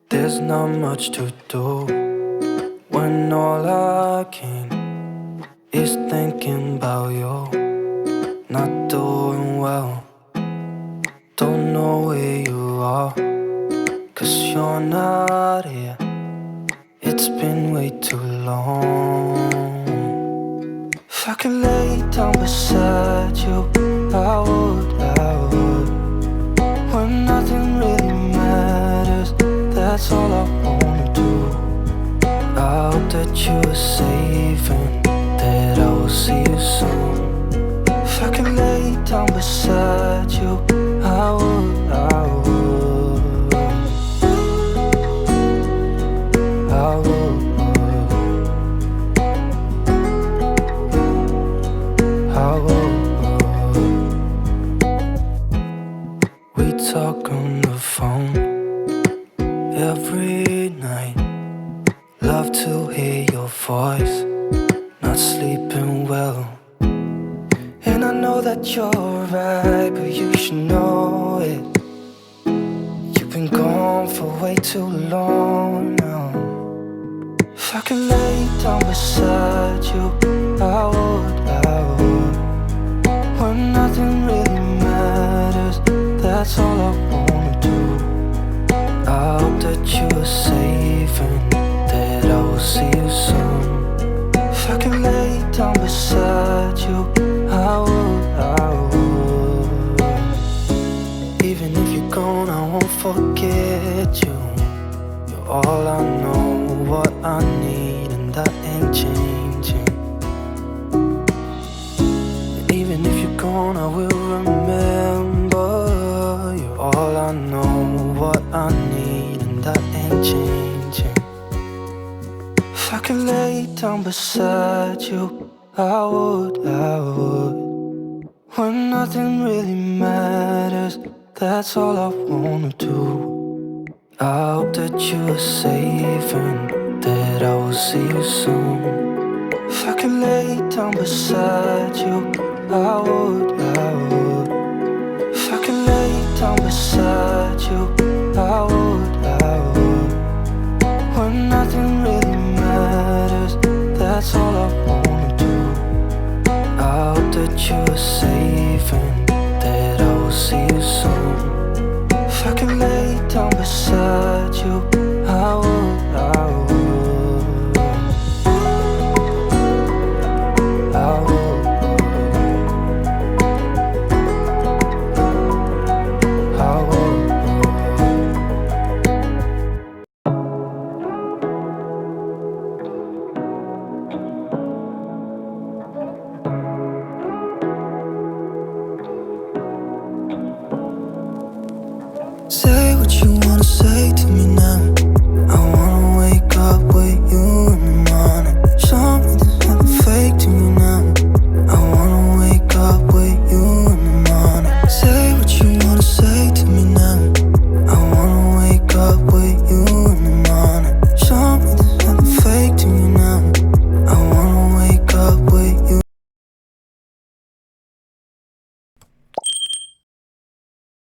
There's not much to do when all I can is thinking about you. Not doing well, don't know where you are, 'cause you're not here. It's been way too long. If I could lay down beside you, I would, when nothing really matters, that's all I wanna do. I hope that you are safe and that I will see you soon. If I could lay down beside you, I would, I would, I would, I would. We talk on the phone every night. Love to hear your voice, not sleeping well. And I know that you're right, but you should know it. You've been gone for way too long now. If I could lay down beside you, I would, when nothing really matters, that's all I wanna do. I hope that you are safe and that I will see you soon. If I could lay down beside you, I would, I would. Even if you're gone, I won't forget you. You're all I know, what I need. I will remember. You're all I know, what I need, and that ain't changing. If I could lay down beside you, I would. When nothing really matters, that's all I wanna do. I hope that you are safe and that I will see you soon. If I could lay down beside you, I would. If I could lay down beside you, I would. When nothing really matters, that's all I wanna do. I hope that you are safe and that I will see you soon. If I could lay down beside you, I would. I would. Say what you